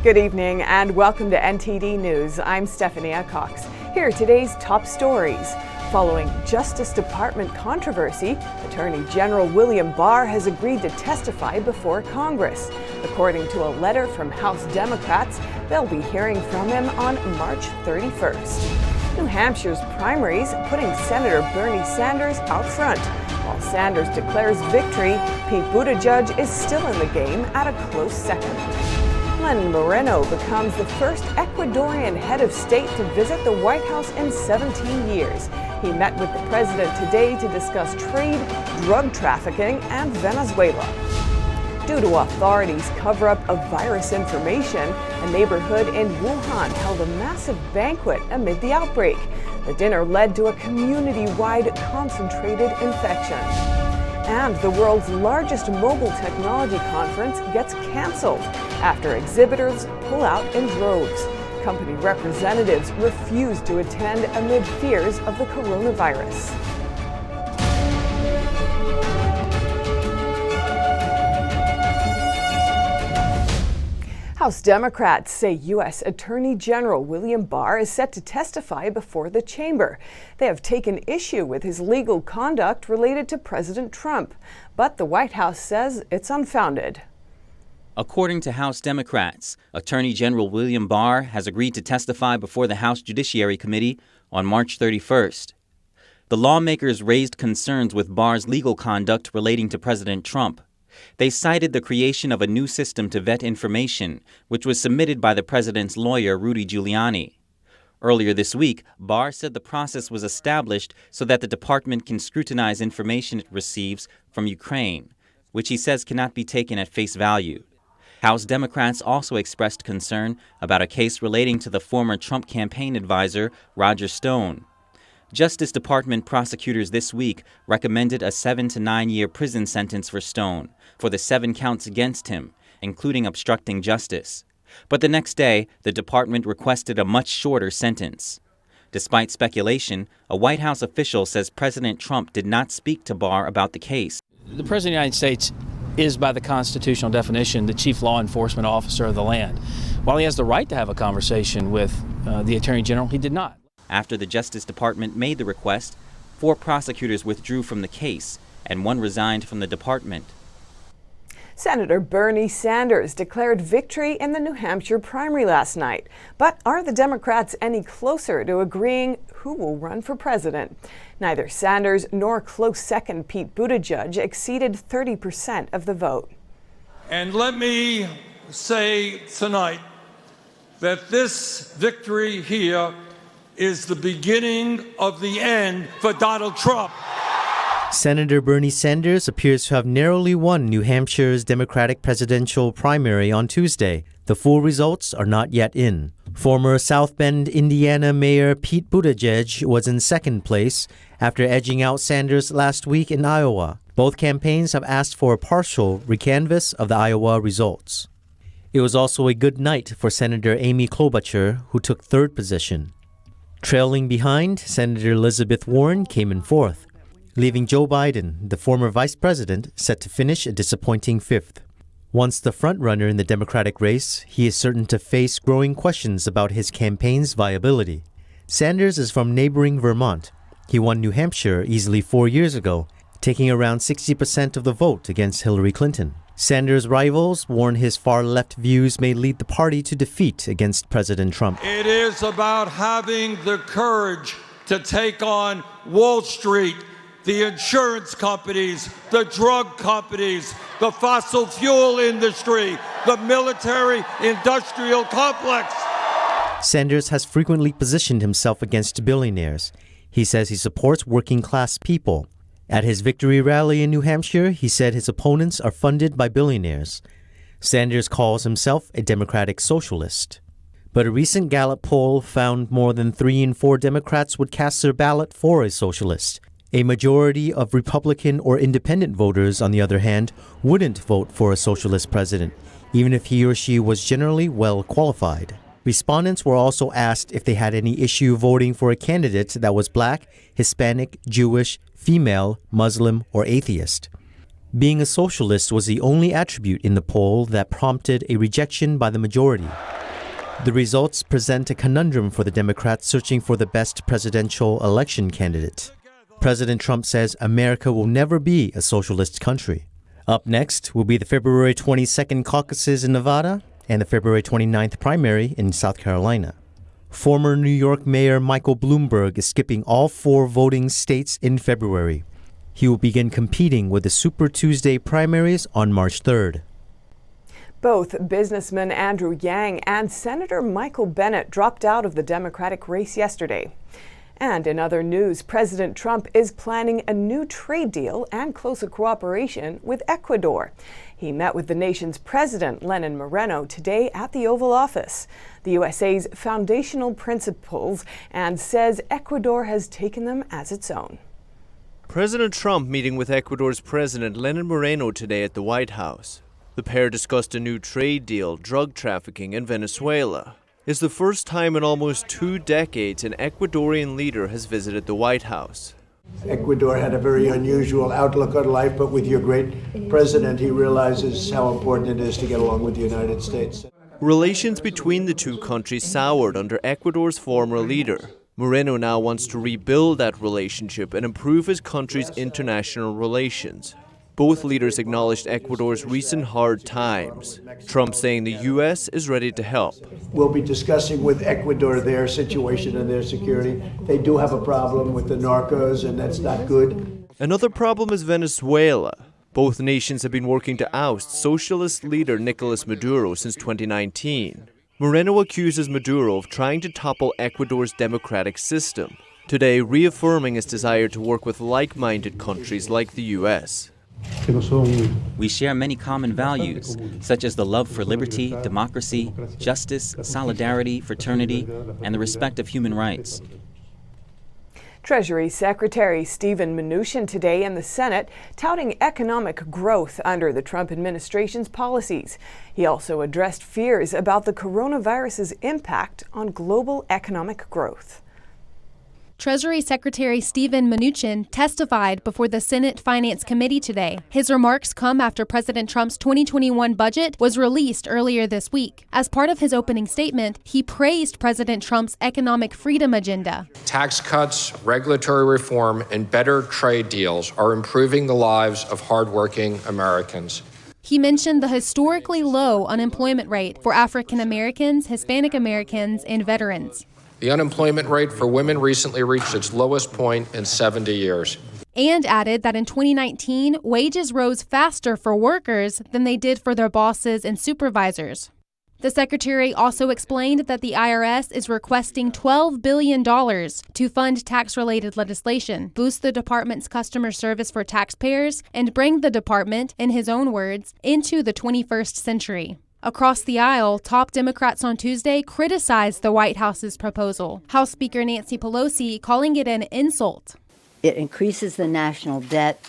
Good evening and welcome to NTD News. I'm Stephanie Cox. Here are today's top stories. Following Justice Department controversy, Attorney General William Barr has agreed to testify before Congress. According to a letter from House Democrats, they'll be hearing from him on March 31st. New Hampshire's primaries putting Senator Bernie Sanders out front. While Sanders declares victory, Pete Buttigieg is still in the game at a close second. Len Moreno becomes the first Ecuadorian head of state to visit the White House in 17 years. He met with the president today to discuss trade, drug trafficking, and Venezuela. Due to authorities' cover-up of virus information, a neighborhood in Wuhan held a massive banquet amid the outbreak. The dinner led to a community-wide concentrated infection. And the world's largest mobile technology conference gets canceled after exhibitors pull out in droves. Company representatives refuse to attend amid fears of the coronavirus. House Democrats say U.S. Attorney General William Barr is set to testify before the chamber. They have taken issue with his legal conduct related to President Trump, but the White House says it's unfounded. According to House Democrats, Attorney General William Barr has agreed to testify before the House Judiciary Committee on March 31st. The lawmakers raised concerns with Barr's legal conduct relating to President Trump. They cited the creation of a new system to vet information, which was submitted by the president's lawyer, Rudy Giuliani. Earlier this week, Barr said the process was established so that the department can scrutinize information it receives from Ukraine, which he says cannot be taken at face value. House Democrats also expressed concern about a case relating to the former Trump campaign advisor, Roger Stone. Justice Department prosecutors this week recommended a 7 to 9 year prison sentence for Stone for the 7 counts against him, including obstructing justice. But the next day, the department requested a much shorter sentence. Despite speculation, a White House official says President Trump did not speak to Barr about the case. The President of the United States is, by the constitutional definition, the chief law enforcement officer of the land. While he has the right to have a conversation with the Attorney General, he did not. After the Justice Department made the request, 4 prosecutors withdrew from the case, and 1 resigned from the department. Senator Bernie Sanders declared victory in the New Hampshire primary last night. But are the Democrats any closer to agreeing who will run for president? Neither Sanders nor close second Pete Buttigieg exceeded 30% of the vote. And let me say tonight that this victory here is the beginning of the end for Donald Trump. Senator Bernie Sanders appears to have narrowly won New Hampshire's Democratic presidential primary on Tuesday. The full results are not yet in. Former South Bend, Indiana Mayor Pete Buttigieg was in second place after edging out Sanders last week in Iowa. Both campaigns have asked for a partial recanvass of the Iowa results. It was also a good night for Senator Amy Klobuchar, who took third position. Trailing behind, Senator Elizabeth Warren came in fourth, leaving Joe Biden, the former vice president, set to finish a disappointing fifth. Once the frontrunner in the Democratic race, he is certain to face growing questions about his campaign's viability. Sanders is from neighboring Vermont. He won New Hampshire easily 4 years ago, taking around 60% of the vote against Hillary Clinton. Sanders' rivals warn his far-left views may lead the party to defeat against President Trump. It is about having the courage to take on Wall Street, the insurance companies, the drug companies, the fossil fuel industry, the military-industrial complex. Sanders has frequently positioned himself against billionaires. He says he supports working-class people. At his victory rally in New Hampshire, he said his opponents are funded by billionaires. Sanders calls himself a Democratic socialist. But a recent Gallup poll found more than 3 in 4 Democrats would cast their ballot for a socialist. A majority of Republican or independent voters, on the other hand, wouldn't vote for a socialist president, even if he or she was generally well qualified. Respondents were also asked if they had any issue voting for a candidate that was Black, Hispanic, Jewish, female, Muslim, or atheist. Being a socialist was the only attribute in the poll that prompted a rejection by the majority. The results present a conundrum for the Democrats searching for the best presidential election candidate. President Trump says America will never be a socialist country. Up next will be the February 22nd caucuses in Nevada and the February 29th primary in South Carolina. Former New York Mayor Michael Bloomberg is skipping all 4 voting states in February. He will begin competing with the Super Tuesday primaries on March 3rd. Both businessman Andrew Yang and Senator Michael Bennet dropped out of the Democratic race yesterday. And in other news, President Trump is planning a new trade deal and closer cooperation with Ecuador. He met with the nation's president, Lenin Moreno, today at the Oval Office. The USA's foundational principles, and says Ecuador has taken them as its own. President Trump meeting with Ecuador's President Lenin Moreno today at the White House. The pair discussed a new trade deal, drug trafficking, and Venezuela. It's the first time in almost 2 decades an Ecuadorian leader has visited the White House. Ecuador had a very unusual outlook on life, but with your great president, he realizes how important it is to get along with the United States. Relations between the two countries soured under Ecuador's former leader. Moreno now wants to rebuild that relationship and improve his country's international relations. Both leaders acknowledged Ecuador's recent hard times. Trump saying the U.S. is ready to help. We'll be discussing with Ecuador their situation and their security. They do have a problem with the narcos, and that's not good. Another problem is Venezuela. Both nations have been working to oust socialist leader Nicolas Maduro since 2019. Moreno accuses Maduro of trying to topple Ecuador's democratic system, today reaffirming his desire to work with like-minded countries like the U.S. We share many common values, such as the love for liberty, democracy, justice, solidarity, fraternity, and the respect of human rights. Treasury Secretary Steven Mnuchin today in the Senate touting economic growth under the Trump administration's policies. He also addressed fears about the coronavirus's impact on global economic growth. Treasury Secretary Steven Mnuchin testified before the Senate Finance Committee today. His remarks come after President Trump's 2021 budget was released earlier this week. As part of his opening statement, he praised President Trump's economic freedom agenda. Tax cuts, regulatory reform, and better trade deals are improving the lives of hardworking Americans. He mentioned the historically low unemployment rate for African Americans, Hispanic Americans, and veterans. The unemployment rate for women recently reached its lowest point in 70 years. And added that in 2019, wages rose faster for workers than they did for their bosses and supervisors. The secretary also explained that the IRS is requesting $12 billion to fund tax-related legislation, boost the department's customer service for taxpayers, and bring the department, in his own words, into the 21st century. Across the aisle, top Democrats on Tuesday criticized the White House's proposal, House Speaker Nancy Pelosi calling it an insult. It increases the national debt.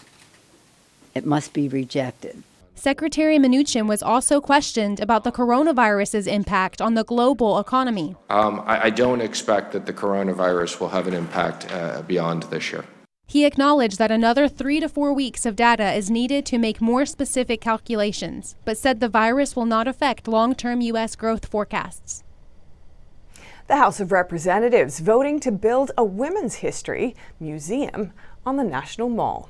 It must be rejected. Secretary Mnuchin was also questioned about the coronavirus's impact on the global economy. I don't expect that the coronavirus will have an impact beyond this year. He acknowledged that another 3 to 4 weeks of data is needed to make more specific calculations, but said the virus will not affect long-term U.S. growth forecasts. The House of Representatives voting to build a women's history museum on the National Mall.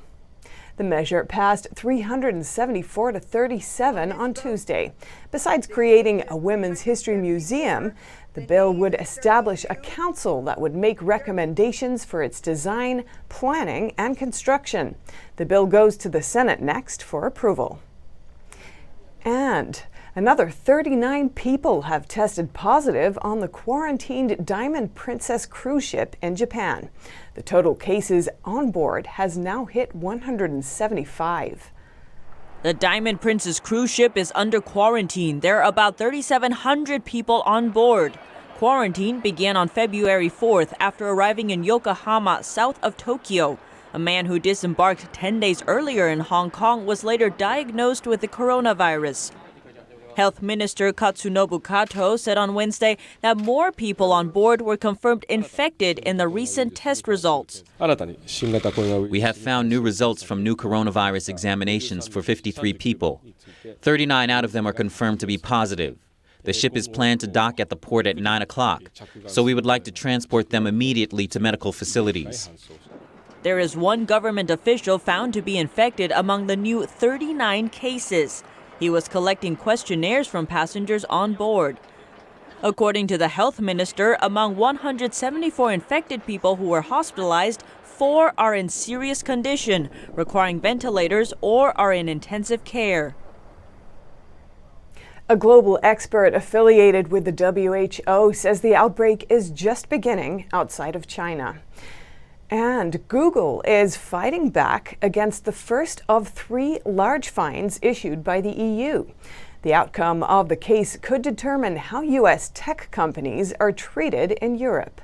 The measure passed 374 to 37 on Tuesday. Besides creating a women's history museum, the bill would establish a council that would make recommendations for its design, planning, and construction. The bill goes to the Senate next for approval. And another 39 people have tested positive on the quarantined Diamond Princess cruise ship in Japan. The total cases on board has now hit 175. The Diamond Princess cruise ship is under quarantine. There are about 3,700 people on board. Quarantine began on February 4th after arriving in Yokohama, south of Tokyo. A man who disembarked 10 days earlier in Hong Kong was later diagnosed with the coronavirus. Health Minister Katsunobu Kato said on Wednesday that more people on board were confirmed infected in the recent test results. We have found new results from new coronavirus examinations for 53 people. 39 out of them are confirmed to be positive. The ship is planned to dock at the port at 9 o'clock, so we would like to transport them immediately to medical facilities. There is one government official found to be infected among the new 39 cases. He was collecting questionnaires from passengers on board. According to the health minister, among 174 infected people who were hospitalized, 4 are in serious condition, requiring ventilators or are in intensive care. A global expert affiliated with the WHO says the outbreak is just beginning outside of China. And Google is fighting back against the first of 3 large fines issued by the EU. The outcome of the case could determine how U.S. tech companies are treated in Europe.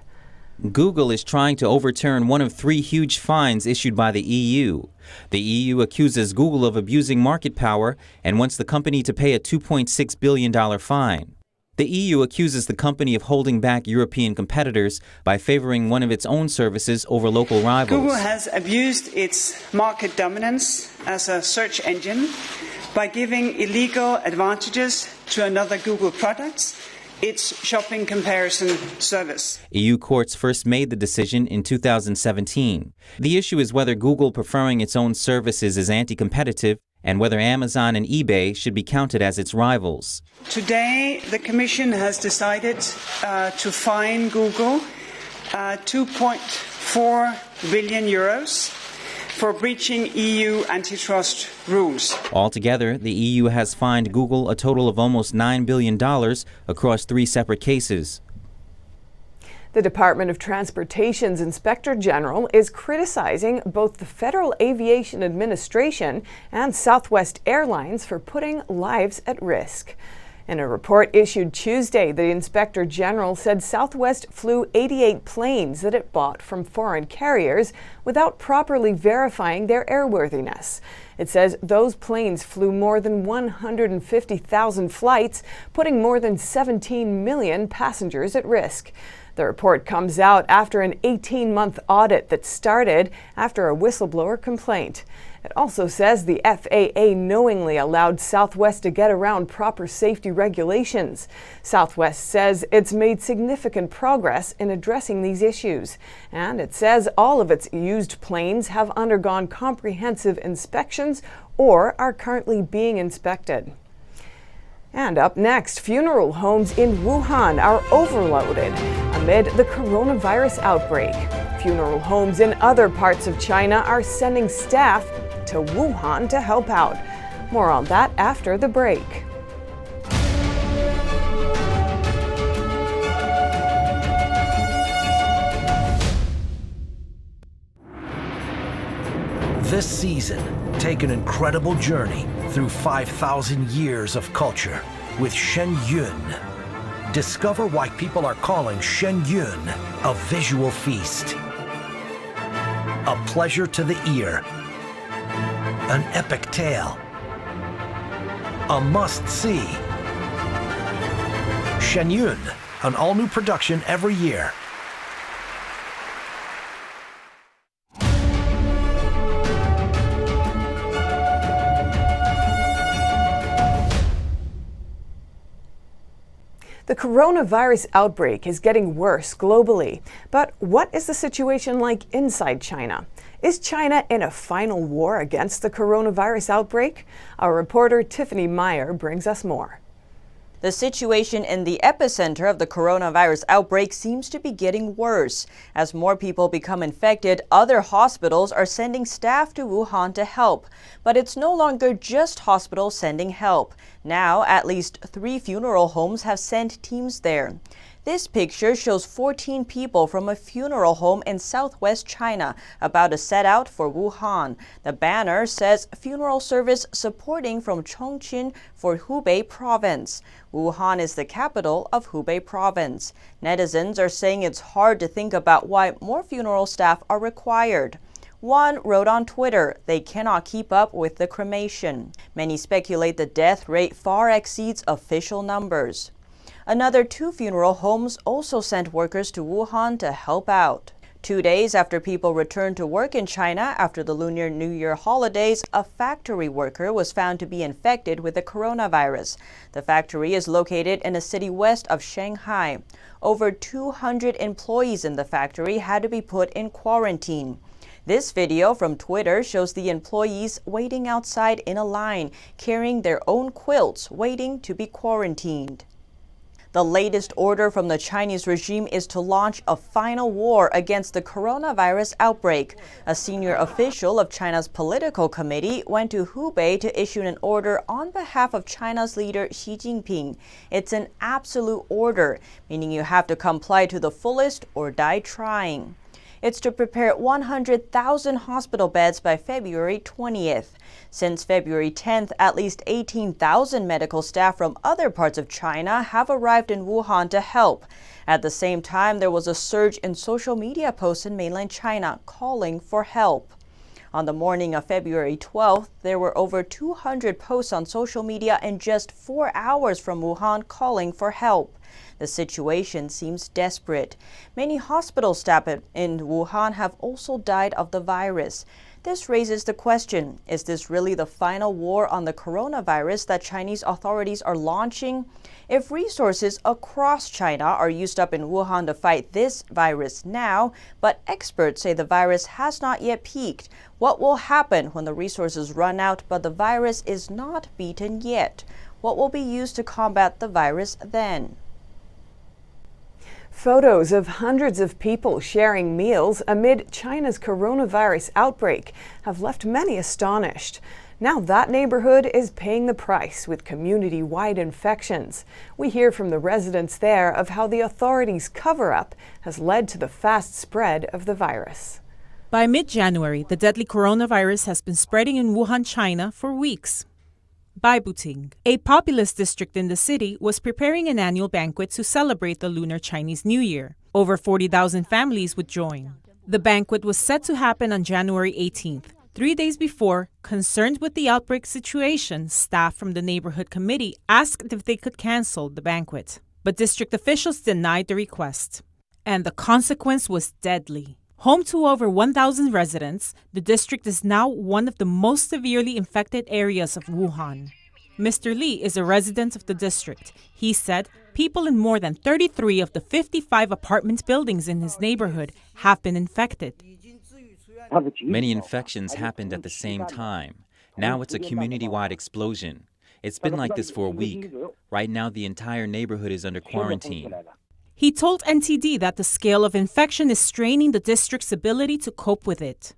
Google is trying to overturn one of 3 huge fines issued by the EU. The EU accuses Google of abusing market power and wants the company to pay a $2.6 billion fine. The EU accuses the company of holding back European competitors by favoring one of its own services over local rivals. Google has abused its market dominance as a search engine by giving illegal advantages to another Google product, its shopping comparison service. EU courts first made the decision in 2017. The issue is whether Google preferring its own services is anti-competitive and whether Amazon and eBay should be counted as its rivals. Today, the Commission has decided to fine Google 2.4 billion euros for breaching EU antitrust rules. Altogether, the EU has fined Google a total of almost $9 billion across 3 separate cases. The Department of Transportation's Inspector General is criticizing both the Federal Aviation Administration and Southwest Airlines for putting lives at risk. In a report issued Tuesday, the Inspector General said Southwest flew 88 planes that it bought from foreign carriers without properly verifying their airworthiness. It says those planes flew more than 150,000 flights, putting more than 17 million passengers at risk. The report comes out after an 18-month audit that started after a whistleblower complaint. It also says the FAA knowingly allowed Southwest to get around proper safety regulations. Southwest says it's made significant progress in addressing these issues. And it says all of its used planes have undergone comprehensive inspections or are currently being inspected. And up next, funeral homes in Wuhan are overloaded amid the coronavirus outbreak. Funeral homes in other parts of China are sending staff to Wuhan to help out. More on that after the break. This season, take an incredible journey through 5,000 years of culture with Shen Yun. Discover why people are calling Shen Yun a visual feast, a pleasure to the ear, an epic tale, a must-see. Shen Yun, an all-new production every year. The coronavirus outbreak is getting worse globally. But what is the situation like inside China? Is China in a final war against the coronavirus outbreak? Our reporter Tiffany Meyer brings us more. The situation in the epicenter of the coronavirus outbreak seems to be getting worse. As more people become infected, other hospitals are sending staff to Wuhan to help. But it's no longer just hospitals sending help. Now, at least 3 funeral homes have sent teams there. This picture shows 14 people from a funeral home in southwest China about to set out for Wuhan. The banner says funeral service supporting from Chongqing for Hubei province. Wuhan is the capital of Hubei province. Netizens are saying it's hard to think about why more funeral staff are required. One wrote on Twitter, they cannot keep up with the cremation. Many speculate the death rate far exceeds official numbers. Another 2 funeral homes also sent workers to Wuhan to help out. 2 days after people returned to work in China after the Lunar New Year holidays, a factory worker was found to be infected with the coronavirus. The factory is located in a city west of Shanghai. Over 200 employees in the factory had to be put in quarantine. This video from Twitter shows the employees waiting outside in a line, carrying their own quilts, waiting to be quarantined. The latest order from the Chinese regime is to launch a final war against the coronavirus outbreak. A senior official of China's political committee went to Hubei to issue an order on behalf of China's leader Xi Jinping. It's an absolute order, meaning you have to comply to the fullest or die trying. It's to prepare 100,000 hospital beds by February 20th. Since February 10th, at least 18,000 medical staff from other parts of China have arrived in Wuhan to help. At the same time, there was a surge in social media posts in mainland China calling for help. On the morning of February 12th, there were over 200 posts on social media in just 4 hours from Wuhan calling for help. The situation seems desperate. Many hospital staff in Wuhan have also died of the virus. This raises the question, is this really the final war on the coronavirus that Chinese authorities are launching? If resources across China are used up in Wuhan to fight this virus now, but experts say the virus has not yet peaked, what will happen when the resources run out but the virus is not beaten yet? What will be used to combat the virus then? Photos of hundreds of people sharing meals amid China's coronavirus outbreak have left many astonished. Now that neighborhood is paying the price with community-wide infections. We hear from the residents there of how the authorities' cover-up has led to the fast spread of the virus. By mid-January, the deadly coronavirus has been spreading in Wuhan, China for weeks. Baibuting, a populous district in the city, was preparing an annual banquet to celebrate the Lunar Chinese New Year. Over 40,000 families would join. The banquet was set to happen on January 18th. 3 days before, concerned with the outbreak situation, staff from the neighborhood committee asked if they could cancel the banquet. But district officials denied the request. And the consequence was deadly. Home to over 1,000 residents, the district is now one of the most severely infected areas of Wuhan. Mr. Li is a resident of the district. He said people in more than 33 of the 55 apartment buildings in his neighborhood have been infected. Many infections happened at the same time. Now it's a community-wide explosion. It's been like this for a week. Right now, the entire neighborhood is under quarantine. He told NTD that the scale of infection is straining the district's ability to cope with it.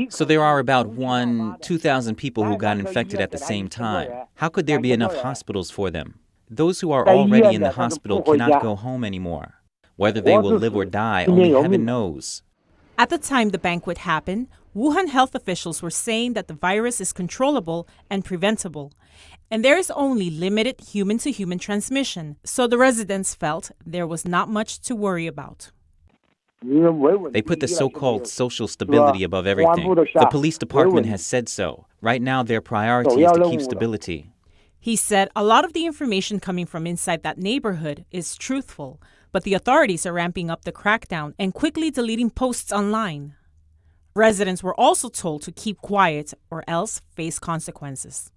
So there are about 2,000 people who got infected at the same time. How could there be enough hospitals for them? Those who are already in the hospital cannot go home anymore. Whether they will live or die, only heaven knows. At the time the banquet happened, Wuhan health officials were saying that the virus is controllable and preventable, and there is only limited human-to-human transmission, so the residents felt there was not much to worry about. They put the so-called social stability above everything. The police department has said so. Right now, their priority is to keep stability. He said a lot of the information coming from inside that neighborhood is truthful, but the authorities are ramping up the crackdown and quickly deleting posts online. Residents were also told to keep quiet or else face consequences.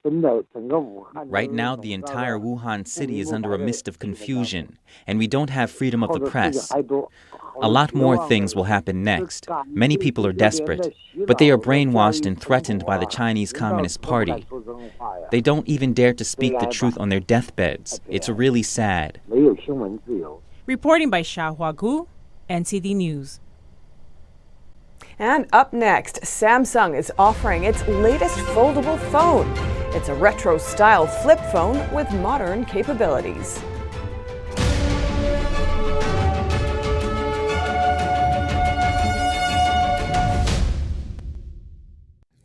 Right now, the entire Wuhan city is under a mist of confusion, and we don't have freedom of the press. A lot more things will happen next. Many people are desperate, but they are brainwashed and threatened by the Chinese Communist Party. They don't even dare to speak the truth on their deathbeds. It's really sad. Reporting by Xiahua Gu, NTD News. And up next, Samsung is offering its latest foldable phone. It's a retro-style flip phone with modern capabilities.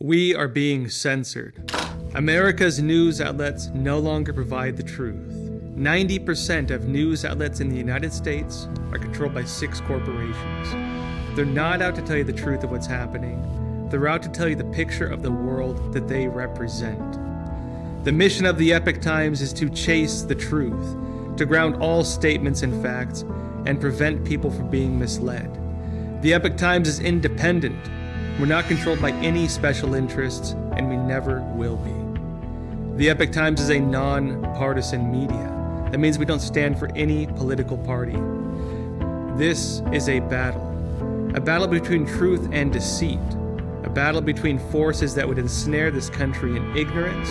We are being censored. America's news outlets no longer provide the truth. 90% of news outlets in the United States are controlled by 6 corporations. They're not out to tell you the truth of what's happening. They're out to tell you the picture of the world that they represent. The mission of the Epoch Times is to chase the truth, to ground all statements in facts, and prevent people from being misled. The Epoch Times is independent. We're not controlled by any special interests, and we never will be. The Epoch Times is a non-partisan media. That means we don't stand for any political party. This is a battle between truth and deceit, a battle between forces that would ensnare this country in ignorance,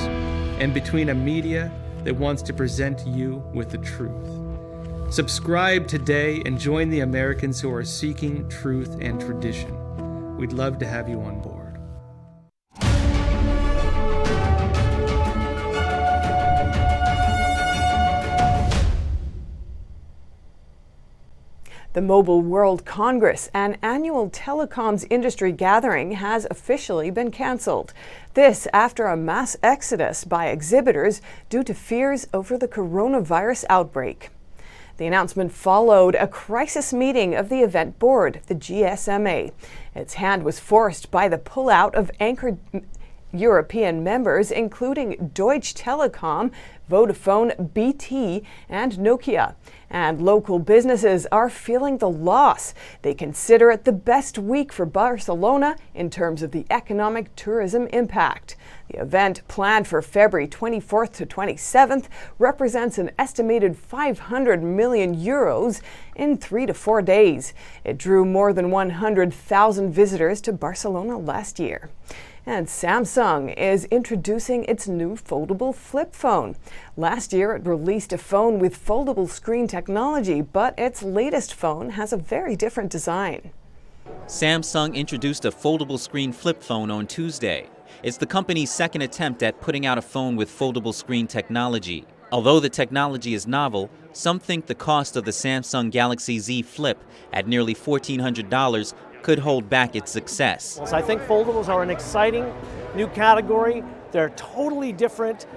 and between a media that wants to present you with the truth. Subscribe today and join the Americans who are seeking truth and tradition. We'd love to have you on board. The Mobile World Congress, an annual telecoms industry gathering, has officially been canceled. This after a mass exodus by exhibitors due to fears over the coronavirus outbreak. The announcement followed a crisis meeting of the event board, the GSMA. Its hand was forced by the pullout of anchored European members, including Deutsche Telekom, Vodafone, BT, and Nokia. And local businesses are feeling the loss. They consider it the best week for Barcelona in terms of the economic tourism impact. The event, planned for February 24th to 27th, represents an estimated 500 million euros in 3 to 4 days. It drew more than 100,000 visitors to Barcelona last year. And Samsung is introducing its new foldable flip phone. Last year, it released a phone with foldable screen technology, but its latest phone has a very different design. Samsung introduced a foldable screen flip phone on Tuesday. It's the company's second attempt at putting out a phone with foldable screen technology. Although the technology is novel, some think the cost of the Samsung Galaxy Z Flip at nearly $1,400 could hold back its success. I think foldables are an exciting new category. They're totally different.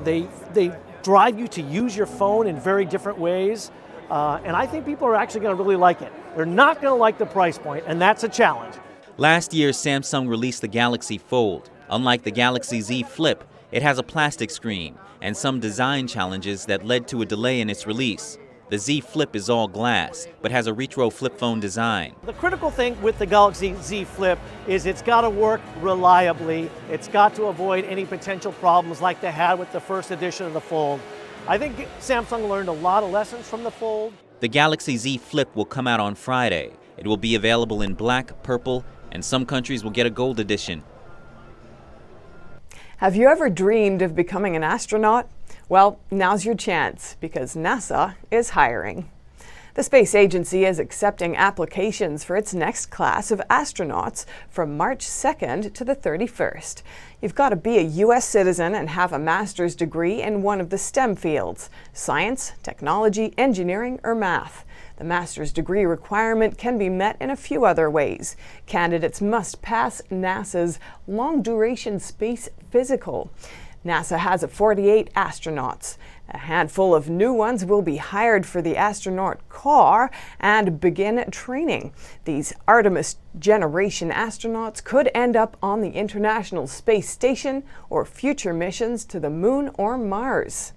They drive you to use your phone in very different ways. And I think people are actually going to really like it. They're not going to like the price point, and that's a challenge. Last year, Samsung released the Galaxy Fold. Unlike the Galaxy Z Flip, it has a plastic screen and some design challenges that led to a delay in its release. The Z Flip is all glass, but has a retro flip phone design. The critical thing with the Galaxy Z Flip is it's got to work reliably. It's got to avoid any potential problems like they had with the first edition of the Fold. I think Samsung learned a lot of lessons from the Fold. The Galaxy Z Flip will come out on Friday. It will be available in black, purple, and some countries will get a gold edition. Have you ever dreamed of becoming an astronaut? Well, now's your chance, because NASA is hiring. The space agency is accepting applications for its next class of astronauts from March 2nd to the 31st. You've got to be a U.S. citizen and have a master's degree in one of the STEM fields: science, technology, engineering, or math. The master's degree requirement can be met in a few other ways. Candidates must pass NASA's long-duration space physical. NASA has 48 astronauts. A handful of new ones will be hired for the astronaut car and begin training. These Artemis generation astronauts could end up on the International Space Station or future missions to the Moon or Mars.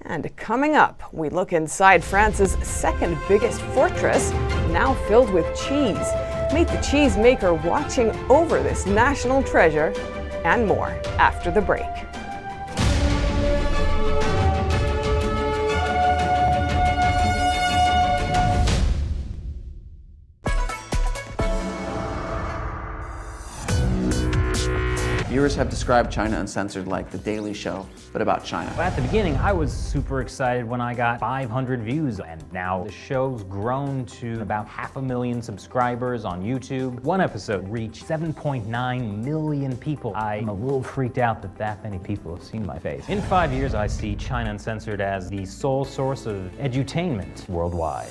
And coming up, we look inside France's second biggest fortress, now filled with cheese. Meet the cheesemaker watching over this national treasure, and more after the break. Viewers have described China Uncensored like The Daily Show, but about China. At the beginning, I was super excited when I got 500 views, and now the show's grown to about 500,000 subscribers on YouTube. One episode reached 7.9 million people. I'm a little freaked out that that many people have seen my face. In 5 years, I see China Uncensored as the sole source of edutainment worldwide.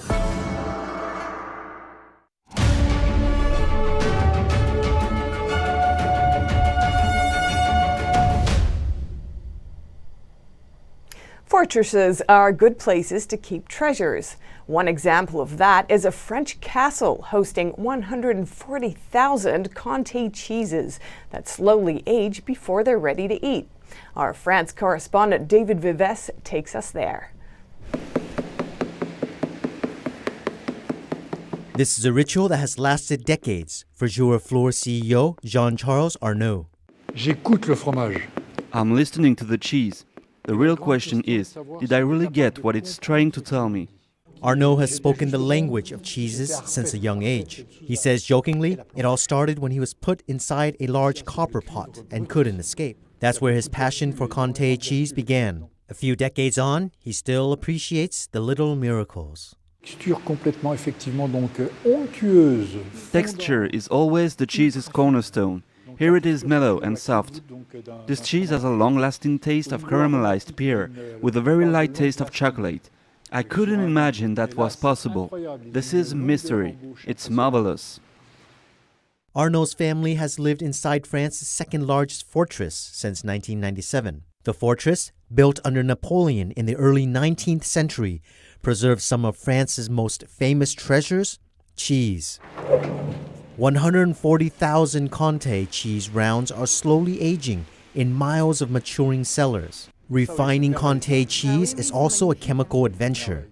Fortresses are good places to keep treasures. One example of that is a French castle hosting 140,000 Conte cheeses that slowly age before they're ready to eat. Our France correspondent David Vives takes us there. This is a ritual that has lasted decades for Jouer-Fleur CEO Jean-Charles Arnaud. J'écoute le fromage. I'm listening to the cheese. The real question is, did I really get what it's trying to tell me? Arnaud has spoken the language of cheeses since a young age. He says jokingly, it all started when he was put inside a large copper pot and couldn't escape. That's where his passion for Conte cheese began. A few decades on, he still appreciates the little miracles. Texture is always the cheese's cornerstone. Here it is mellow and soft. This cheese has a long-lasting taste of caramelized pear with a very light taste of chocolate. I couldn't imagine that was possible. This is mystery. It's marvelous. Arnaud's family has lived inside France's second-largest fortress since 1997. The fortress, built under Napoleon in the early 19th century, preserves some of France's most famous treasures, cheese. 140,000 Conte cheese rounds are slowly aging in miles of maturing cellars. Refining Conte cheese is also a chemical adventure.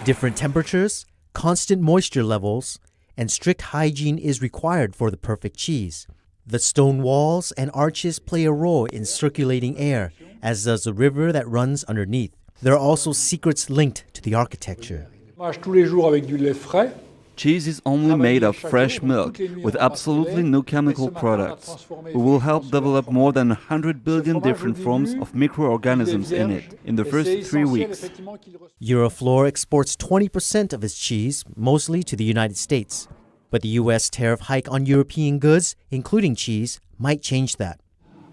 Different temperatures, constant moisture levels, and strict hygiene is required for the perfect cheese. The stone walls and arches play a role in circulating air, as does the river that runs underneath. There are also secrets linked to the architecture. Cheese is only made of fresh milk, with absolutely no chemical products. We will help develop more than 100 billion different forms of microorganisms in it in the first 3 weeks. Jouer-Fleur exports 20% of its cheese, mostly to the United States. But the U.S. tariff hike on European goods, including cheese, might change that.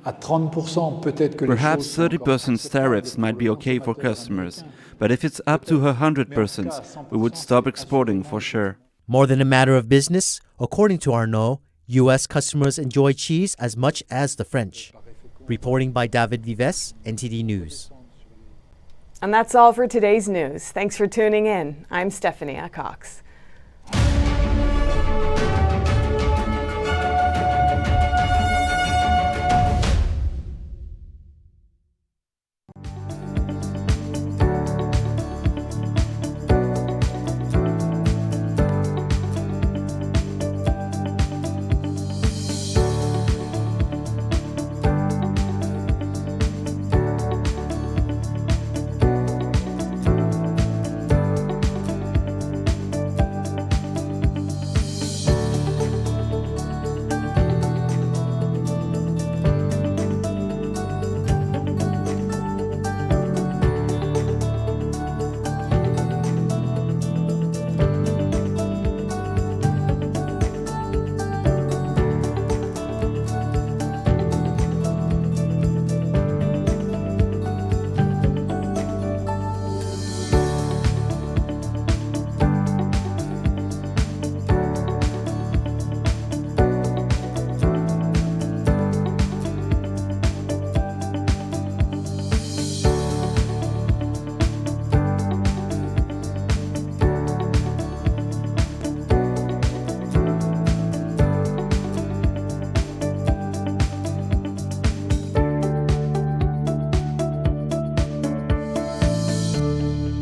Perhaps 30% tariffs might be okay for customers, but if it's up to 100%, we would stop exporting for sure. More than a matter of business, according to Arnaud, U.S. customers enjoy cheese as much as the French. Reporting by David Vives, NTD News. And that's all for today's news. Thanks for tuning in. I'm Stephanie Cox.